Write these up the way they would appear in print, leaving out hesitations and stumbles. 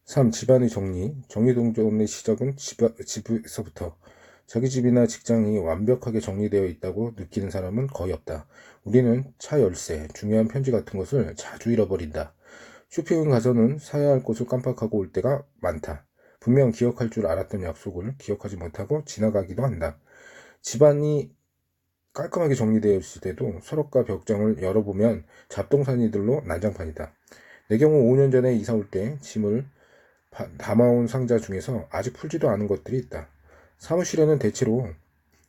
3. 집안의 정리. 정리동종의 시작은 집에서부터. 자기 집이나 직장이 완벽하게 정리되어 있다고 느끼는 사람은 거의 없다. 우리는 차 열쇠, 중요한 편지 같은 것을 자주 잃어버린다. 쇼핑을 가서는 사야 할 곳을 깜빡하고 올 때가 많다. 분명 기억할 줄 알았던 약속을 기억하지 못하고 지나가기도 한다. 집안이 깔끔하게 정리되어 있을 때도 서랍과 벽장을 열어보면 잡동사니들로 난장판이다. 내 경우 5년 전에 이사 올 때 짐을 담아온 상자 중에서 아직 풀지도 않은 것들이 있다. 사무실에는 대체로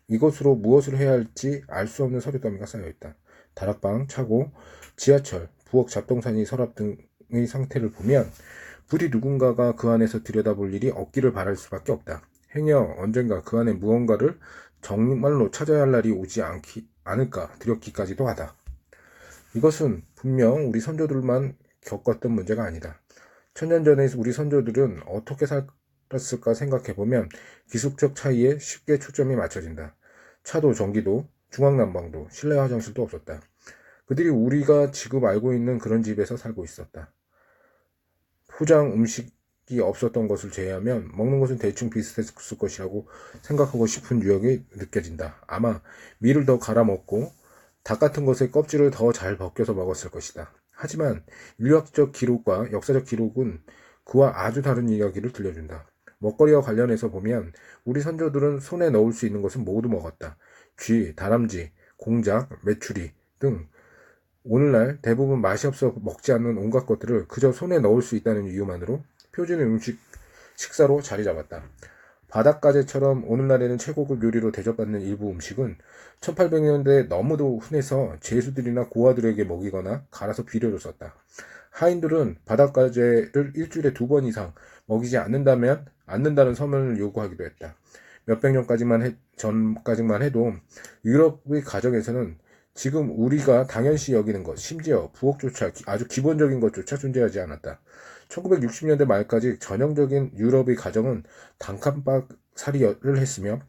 이것으로 무엇을 해야 할지 알 수 없는 서류 더미가 쌓여 있다. 다락방, 차고, 지하철, 부엌 잡동사니 서랍 등의 상태를 보면 부디 누군가가 그 안에서 들여다볼 일이 없기를 바랄 수밖에 없다. 행여 언젠가 그 안에 무언가를 정말로 찾아야 할 날이 오지 않을까 두렵기까지도 하다. 이것은 분명 우리 선조들만 겪었던 문제가 아니다. 천년 전에 우리 선조들은 어떻게 살았을까 생각해보면 기술적 차이에 쉽게 초점이 맞춰진다. 차도 전기도 중앙난방도 실내 화장실도 없었다. 그들이 우리가 지금 알고 있는 그런 집에서 살고 있었다. 포장 음식이 없었던 것을 제외하면 먹는 것은 대충 비슷했을 것이라고 생각하고 싶은 유혹이 느껴진다. 아마 밀을 더 갈아 먹고 닭 같은 것의 껍질을 더 잘 벗겨서 먹었을 것이다. 하지만 인류학적 기록과 역사적 기록은 그와 아주 다른 이야기를 들려준다. 먹거리와 관련해서 보면 우리 선조들은 손에 넣을 수 있는 것은 모두 먹었다. 쥐, 다람쥐, 공작, 메추리 등 오늘날 대부분 맛이 없어 먹지 않는 온갖 것들을 그저 손에 넣을 수 있다는 이유만으로 표준 식사로 자리 잡았다. 바닷가재처럼 오늘날에는 최고급 요리로 대접받는 일부 음식은 1800년대에 너무도 흔해서 제수들이나 고아들에게 먹이거나 갈아서 비료로 썼다. 하인들은 바닷가재를 일주일에 2번 이상 먹이지 않는다는 서면을 요구하기도 했다. 몇백 년 전까지만 해도 유럽의 가정에서는 지금 우리가 당연시 여기는 것, 심지어 부엌조차 아주 기본적인 것조차 존재하지 않았다. 1960년대 말까지 전형적인 유럽의 가정은 단칸방살이를 했으며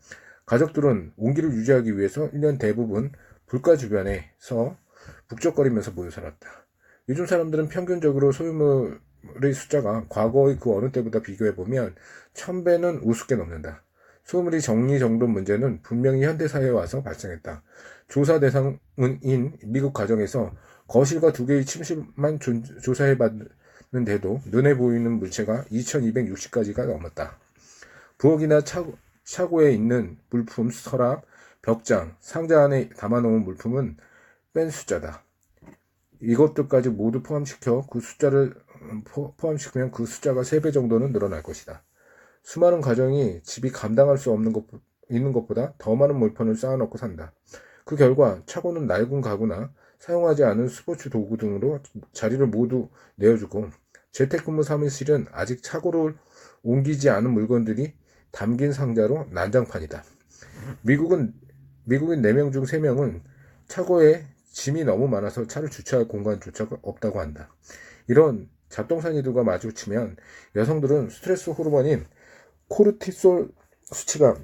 가족들은 온기를 유지하기 위해서 1년 대부분 불가 주변에서 북적거리면서 모여 살았다. 요즘 사람들은 평균적으로 소유물의 숫자가 과거의 그 어느 때보다 비교해보면 1000배는 우습게 넘는다. 소유물의 정리정돈 문제는 분명히 현대사회에 와서 발생했다. 조사 대상인 미국 가정에서 거실과 2개의 침실만 조사해봤는데도 눈에 보이는 물체가 2260가지가 넘었다. 부엌이나 차고에 있는 물품, 서랍, 벽장, 상자 안에 담아놓은 물품은 뺀 숫자다. 이것들까지 모두 포함시키면 그 숫자가 3배 정도는 늘어날 것이다. 수많은 가정이 집이 감당할 수 있는 것보다 더 많은 물품을 쌓아놓고 산다. 그 결과 차고는 낡은 가구나 사용하지 않은 스포츠 도구 등으로 자리를 모두 내어주고 재택근무 사무실은 아직 차고를 옮기지 않은 물건들이 담긴 상자로 난장판이다. 미국인 4명 중 3명은 차고에 짐이 너무 많아서 차를 주차할 공간조차 없다고 한다. 이런 잡동사니들과 마주치면 여성들은 스트레스 호르몬인 코르티솔 수치가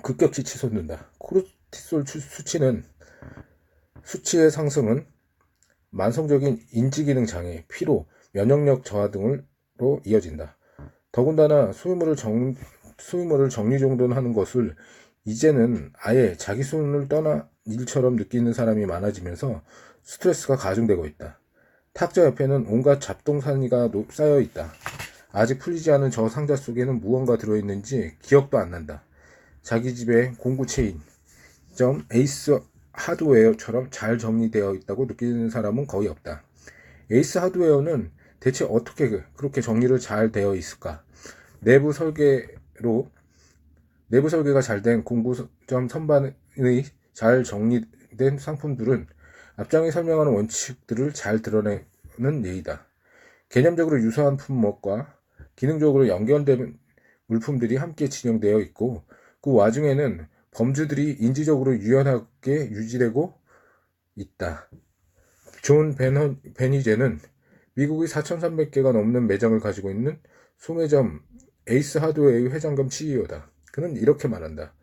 급격히 치솟는다. 코르티솔 수치의 상승은 만성적인 인지기능 장애, 피로, 면역력 저하 등으로 이어진다. 더군다나 소유물을 정리정돈하는 것을 이제는 아예 자기 손을 떠나 일처럼 느끼는 사람이 많아지면서 스트레스가 가중되고 있다. 탁자 옆에는 온갖 잡동사니가 쌓여 있다. 아직 풀리지 않은 저 상자 속에는 무언가 들어있는지 기억도 안 난다. 자기 집에 공구 체인, 에이스 하드웨어처럼 잘 정리되어 있다고 느끼는 사람은 거의 없다. 에이스 하드웨어는 대체 어떻게 그렇게 정리를 잘 되어 있을까? 내부 설계가 잘 된 공구점 선반의 잘 정리된 상품들은 앞장에 설명하는 원칙들을 잘 드러내는 예이다. 개념적으로 유사한 품목과 기능적으로 연결된 물품들이 함께 진영되어 있고 그 와중에는 범주들이 인지적으로 유연하게 유지되고 있다. 존 베니제는 미국의 4,300개가 넘는 매장을 가지고 있는 소매점 에이스 하드웨어의 회장 겸 CEO다. 그는 이렇게 말한다.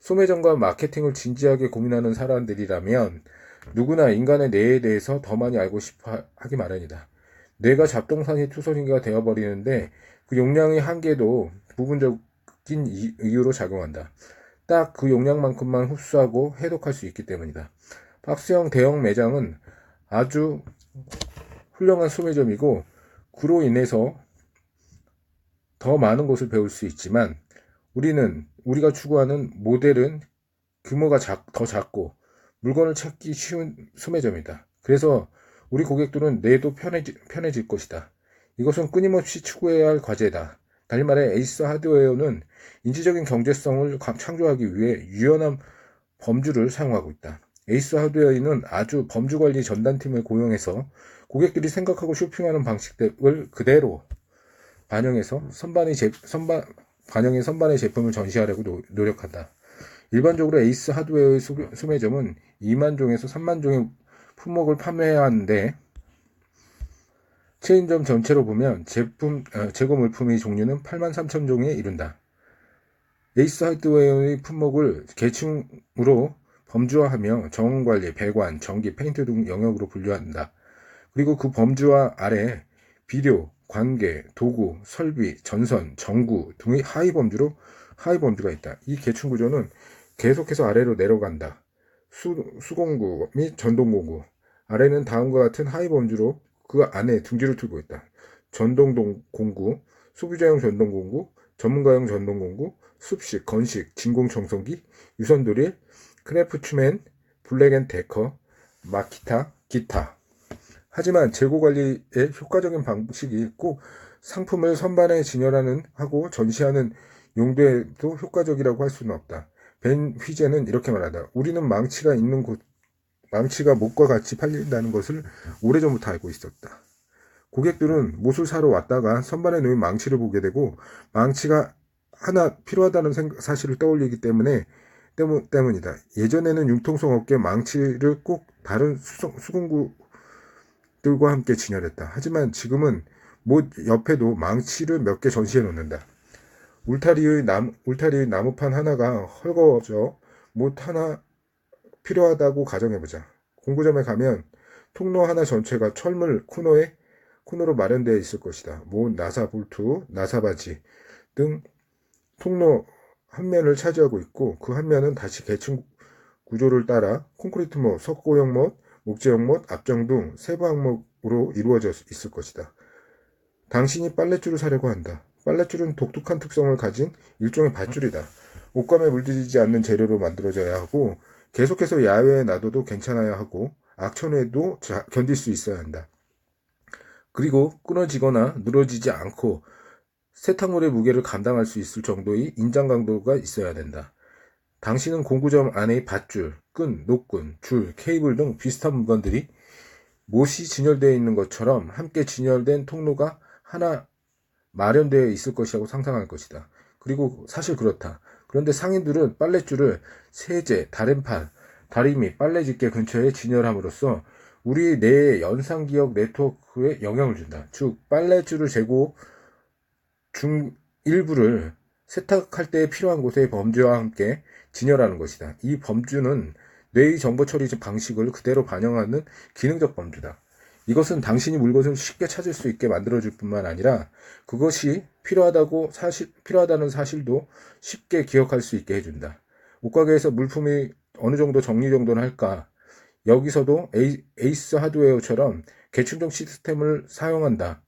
소매점과 마케팅을 진지하게 고민하는 사람들이라면 누구나 인간의 뇌에 대해서 더 많이 알고 싶어 하기 마련이다. 뇌가 잡동사니 투성이가 되어버리는데 그 용량의 한계도 부분적인 이유로 작용한다. 딱 그 용량만큼만 흡수하고 해독할 수 있기 때문이다. 박스형 대형 매장은 아주 훌륭한 소매점이고 그로 인해서 더 많은 것을 배울 수 있지만 우리가 추구하는 모델은 규모가 더 작고 물건을 찾기 쉬운 소매점이다. 그래서 우리 고객들은 뇌도 편해질 것이다. 이것은 끊임없이 추구해야 할 과제다. 달리 말해 에이스 하드웨어는 인지적인 경제성을 창조하기 위해 유연한 범주를 사용하고 있다. 에이스 하드웨어는 아주 범주관리 전담팀을 고용해서 고객들이 생각하고 쇼핑하는 방식을 그대로 반영해서 선반의 제품을 전시하려고 노력한다. 일반적으로 에이스 하드웨어의 소매점은 2만 종에서 3만 종의 품목을 판매해야 하는데 체인점 전체로 보면 재고 물품의 종류는 8만 3천 종에 이른다. 에이스 하드웨어의 품목을 계층으로 범주화하며 정원관리, 배관, 전기, 페인트 등 영역으로 분류한다. 그리고 그 범주화 아래 비료, 관계, 도구, 설비, 전선, 전구 등의 하위 범주가 있다. 이 계층 구조는 계속해서 아래로 내려간다. 수공구 및 전동공구. 아래는 다음과 같은 하위 범주로 그 안에 둥지를 틀고 있다. 전동공구, 소비자용 전동공구, 전문가용 전동공구, 습식, 건식, 진공청소기, 유선드릴, 크래프트맨, 블랙앤데커, 마키타, 기타. 하지만 재고관리의 효과적인 방식이 꼭 상품을 선반에 진열하는 하고 전시하는 용도에도 효과적이라고 할 수는 없다. 벤 휘제는 이렇게 말한다. 우리는 망치가 못과 같이 팔린다는 것을 오래전부터 알고 있었다. 고객들은 못을 사러 왔다가 선반에 놓인 망치를 보게 되고 망치가 하나 필요하다는 사실을 떠올리기 때문이다. 예전에는 융통성 없게 망치를 꼭 다른 수공구들과 함께 진열했다. 하지만 지금은 못 옆에도 망치를 몇 개 전시해 놓는다. 울타리의 나무판 하나가 헐거워져 못 하나 필요하다고 가정해보자. 공구점에 가면 통로 하나 전체가 철물 코너로 마련되어 있을 것이다. 나사 볼트, 나사 바지 등 통로 한 면을 차지하고 있고 그 한 면은 다시 계층 구조를 따라 콘크리트 못, 석고형 못, 목재형 못, 압정 등 세부 항목으로 이루어져 있을 것이다. 당신이 빨랫줄을 사려고 한다. 빨랫줄은 독특한 특성을 가진 일종의 밧줄이다. 옷감에 물들이지 않는 재료로 만들어져야 하고 계속해서 야외에 놔둬도 괜찮아야 하고 악천후에도 견딜 수 있어야 한다. 그리고 끊어지거나 늘어지지 않고 세탁물의 무게를 감당할 수 있을 정도의 인장 강도가 있어야 된다. 당신은 공구점 안의 밧줄, 끈, 노끈, 줄, 케이블 등 비슷한 물건들이 못이 진열되어 있는 것처럼 함께 진열된 통로가 하나 마련되어 있을 것이라고 상상할 것이다. 그리고 사실 그렇다. 그런데 상인들은 빨랫줄을 세제, 다림판, 다리미, 빨래집게 근처에 진열함으로써 우리 뇌의 연상기억 네트워크에 영향을 준다. 즉 빨랫줄을 재고 중 일부를 세탁할 때 필요한 곳에 범주와 함께 진열하는 것이다. 이 범주는 뇌의 정보 처리 방식을 그대로 반영하는 기능적 범주다. 이것은 당신이 물건을 쉽게 찾을 수 있게 만들어줄 뿐만 아니라 그것이 필요하다는 사실도 쉽게 기억할 수 있게 해준다. 옷가게에서 물품이 어느 정도 정리 정도는 할까? 여기서도 에이스 하드웨어처럼 계층적 시스템을 사용한다.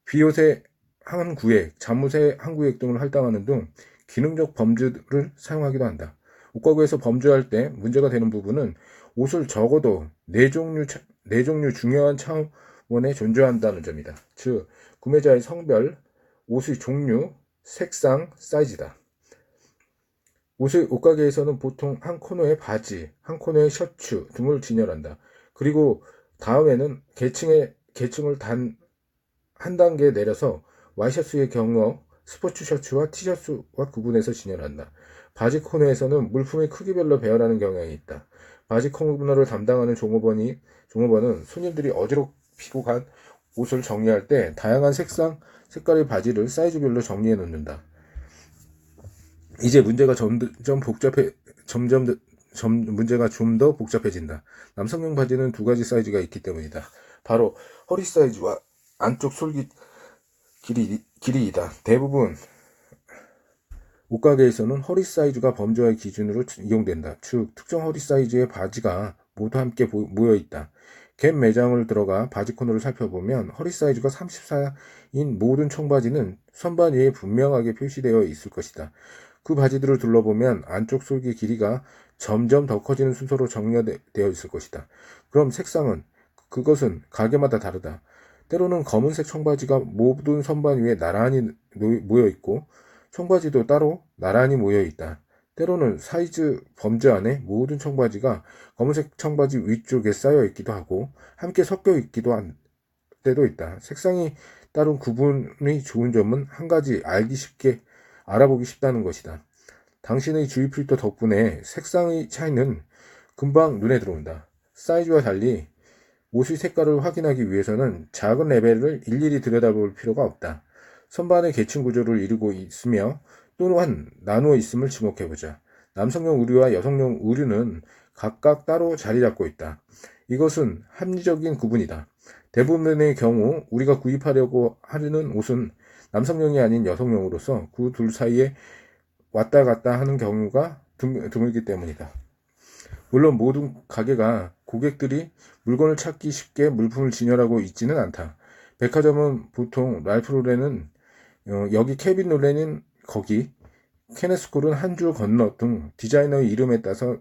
비옷의 한 구획, 잠옷의 한 구획 등을 할당하는 등 기능적 범주를 사용하기도 한다. 옷가게에서 범주할 때 문제가 되는 부분은 옷을 적어도 4종류 중요한 차원에 존재한다는 점이다. 즉, 구매자의 성별, 옷의 종류, 색상, 사이즈다. 옷가게에서는 보통 한 코너에 바지, 한 코너에 셔츠 등을 진열한다. 그리고 다음에는 계층을 한 단계 내려서 와이셔츠의 경우 스포츠 셔츠와 티셔츠와 구분해서 진열한다. 바지 코너에서는 물품의 크기별로 배열하는 경향이 있다. 바지 코너를 담당하는 종업원은 손님들이 어지럽히고 간 옷을 정리할 때 다양한 색깔의 바지를 사이즈별로 정리해 놓는다. 이제 문제가 문제가 좀 더 복잡해진다. 남성용 바지는 두 가지 사이즈가 있기 때문이다. 바로 허리 사이즈와 안쪽 솔깃 길이이다. 대부분 옷가게에서는 허리 사이즈가 범죄와의 기준으로 이용된다. 즉, 특정 허리 사이즈의 바지가 모두 함께 모여있다. 갭 매장을 들어가 바지 코너를 살펴보면 허리 사이즈가 34인 모든 청바지는 선반 위에 분명하게 표시되어 있을 것이다. 그 바지들을 둘러보면 안쪽 솔기 길이가 점점 더 커지는 순서로 정렬되어 있을 것이다. 그럼 색상은? 그것은 가게마다 다르다. 때로는 검은색 청바지가 모든 선반 위에 나란히 모여있고 청바지도 따로 나란히 모여있다. 때로는 사이즈 범죄 안에 모든 청바지가 검은색 청바지 위쪽에 쌓여있기도 하고 함께 섞여있기도 한 때도 있다. 색상이 따른 구분이 좋은 점은 한 가지 알아보기 쉽다는 것이다. 당신의 주의 필터 덕분에 색상의 차이는 금방 눈에 들어온다. 사이즈와 달리 옷의 색깔을 확인하기 위해서는 작은 레벨을 일일이 들여다볼 필요가 없다. 선반의 계층 구조를 이루고 있으며 또한 나누어 있음을 지목해보자. 남성용 의류와 여성용 의류는 각각 따로 자리 잡고 있다. 이것은 합리적인 구분이다. 대부분의 경우 우리가 구입하려고 하려는 옷은 남성용이 아닌 여성용으로서 그 둘 사이에 왔다 갔다 하는 경우가 드물기 때문이다. 물론 모든 가게가 고객들이 물건을 찾기 쉽게 물품을 진열하고 있지는 않다. 백화점은 보통 랄프 로렌은 여기 케빈 롤렌은 거기, 케네스 콜은 한 줄 건너 등 디자이너의 이름에 따서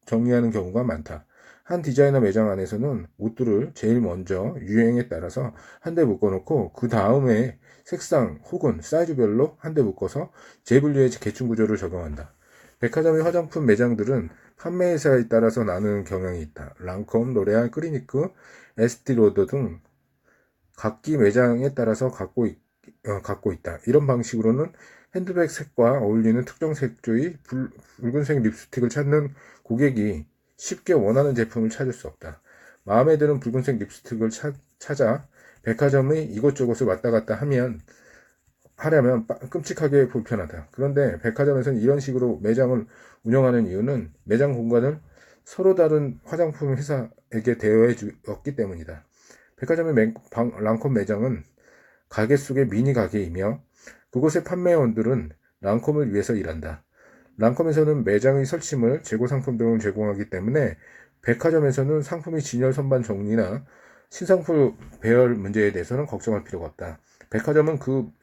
정리하는 경우가 많다. 한 디자이너 매장 안에서는 옷들을 제일 먼저 유행에 따라서 한 대 묶어놓고 그 다음에 색상 혹은 사이즈별로 한 대 묶어서 재분류의 계층 구조를 적용한다. 백화점의 화장품 매장들은 판매 회사에 따라서 나누는 경향이 있다. 랑콤, 로레알, 크리니크, 에스티로더 등 각기 매장에 따라서 갖고 있다. 이런 방식으로는 핸드백 색과 어울리는 특정 색조의 붉은색 립스틱을 찾는 고객이 쉽게 원하는 제품을 찾을 수 없다. 마음에 드는 붉은색 립스틱을 찾아 백화점의 이곳저곳을 왔다 갔다 하려면 끔찍하게 불편하다. 그런데 백화점에서는 이런 식으로 매장을 운영하는 이유는 매장 공간을 서로 다른 화장품 회사에게 대여해 주었기 때문이다. 백화점의 랑콤 매장은 가게 속의 미니 가게이며 그곳의 판매원들은 랑콤을 위해서 일한다. 랑콤에서는 매장의 설치물, 재고 상품 등을 제공하기 때문에 백화점에서는 상품의 진열 선반 정리나 신상품 배열 문제에 대해서는 걱정할 필요가 없다. 백화점은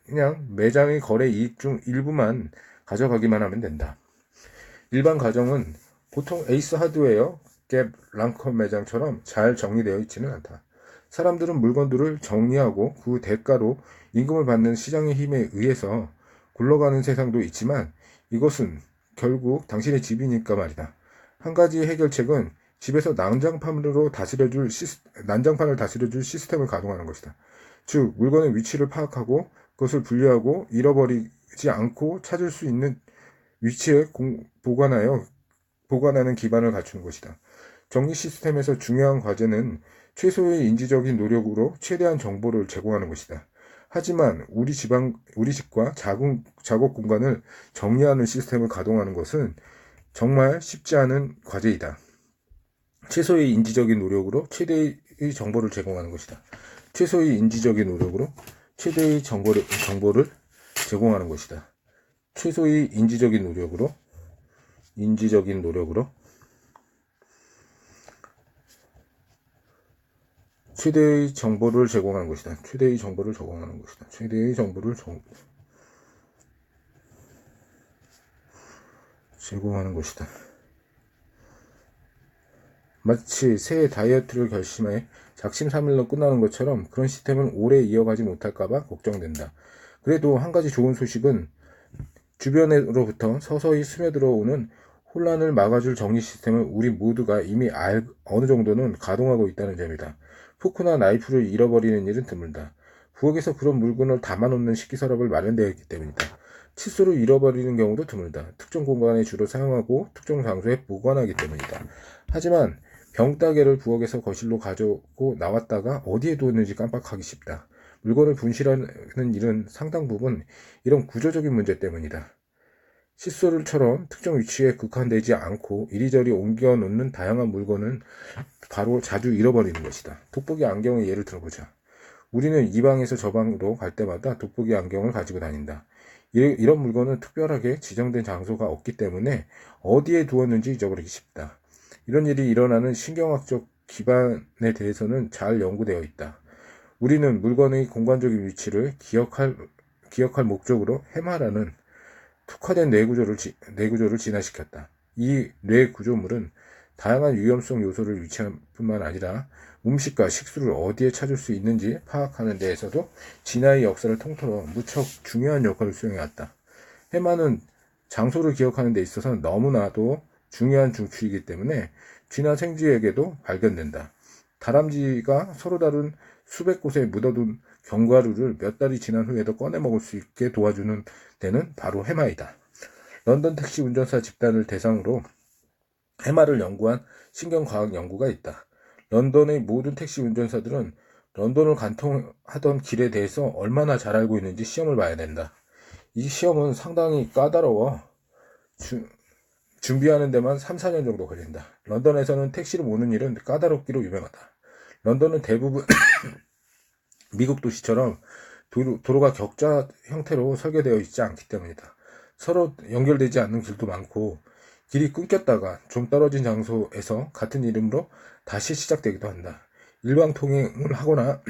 그냥 매장의 거래 이익 중 일부만 가져가기만 하면 된다. 일반 가정은 보통 에이스 하드웨어, 갭, 랑콤 매장처럼 잘 정리되어 있지는 않다. 사람들은 물건들을 정리하고 그 대가로 임금을 받는 시장의 힘에 의해서 굴러가는 세상도 있지만 이것은 결국 당신의 집이니까 말이다. 한 가지 해결책은 집에서 난장판을 다스려줄 시스템을 가동하는 것이다. 즉, 물건의 위치를 파악하고 그것을 분류하고 잃어버리지 않고 찾을 수 있는 위치에 보관하는 기반을 갖추는 것이다. 정리 시스템에서 중요한 과제는 최소의 인지적인 노력으로 최대한 정보를 제공하는 것이다. 하지만 우리 집과 작업 공간을 정리하는 시스템을 가동하는 것은 정말 쉽지 않은 과제이다. 최소의 인지적인 노력으로 최대의 정보를 제공하는 것이다. 최소의 인지적인 노력으로 최대의 정보를 제공하는 것이다. 최소의 인지적인 노력으로 최대의 정보를 제공하는 것이다. 제공하는 것이다. 마치 새해 다이어트를 결심해 작심삼일로 끝나는 것처럼 그런 시스템은 오래 이어가지 못할까봐 걱정된다. 그래도 한 가지 좋은 소식은 주변으로부터 서서히 스며들어오는 혼란을 막아줄 정리 시스템을 우리 모두가 이미 어느 정도는 가동하고 있다는 점이다. 포크나 나이프를 잃어버리는 일은 드물다. 부엌에서 그런 물건을 담아놓는 식기서랍을 마련되어 있기 때문이다. 칫솔을 잃어버리는 경우도 드물다. 특정 공간에 주로 사용하고 특정 장소에 보관하기 때문이다. 하지만 병따개를 부엌에서 거실로 가져오고 나왔다가 어디에 두었는지 깜빡하기 쉽다. 물건을 분실하는 일은 상당 부분 이런 구조적인 문제 때문이다. 칫솔처럼 특정 위치에 국한되지 않고 이리저리 옮겨 놓는 다양한 물건은 바로 자주 잃어버리는 것이다. 돋보기 안경의 예를 들어보자. 우리는 이 방에서 저 방으로 갈 때마다 돋보기 안경을 가지고 다닌다. 이런 물건은 특별하게 지정된 장소가 없기 때문에 어디에 두었는지 잊어버리기 쉽다. 이런 일이 일어나는 신경학적 기반에 대해서는 잘 연구되어 있다. 우리는 물건의 공간적인 위치를 기억할 목적으로 해마라는 특화된 뇌구조를 진화시켰다. 이 뇌구조물은 다양한 위험성 요소를 위치할 뿐만 아니라 음식과 식수를 어디에 찾을 수 있는지 파악하는 데에서도 진화의 역사를 통틀어 무척 중요한 역할을 수행해왔다. 해마는 장소를 기억하는 데 있어서 너무나도 중요한 중추이기 때문에 진화 생쥐에게도 발견된다. 다람쥐가 서로 다른 수백 곳에 묻어둔 견과류를 몇 달이 지난 후에도 꺼내 먹을 수 있게 도와주는 데는 바로 해마이다. 런던 택시 운전사 집단을 대상으로 해마를 연구한 신경과학 연구가 있다. 런던의 모든 택시 운전사들은 런던을 관통하던 길에 대해서 얼마나 잘 알고 있는지 시험을 봐야 된다. 이 시험은 상당히 까다로워 준비하는 데만 3, 4년 정도 걸린다. 런던에서는 택시를 모는 일은 까다롭기로 유명하다. 런던은 대부분 미국 도시처럼 도로가 격자 형태로 설계되어 있지 않기 때문이다. 서로 연결되지 않는 길도 많고 길이 끊겼다가 좀 떨어진 장소에서 같은 이름으로 다시 시작되기도 한다. 일방 통행을 하거나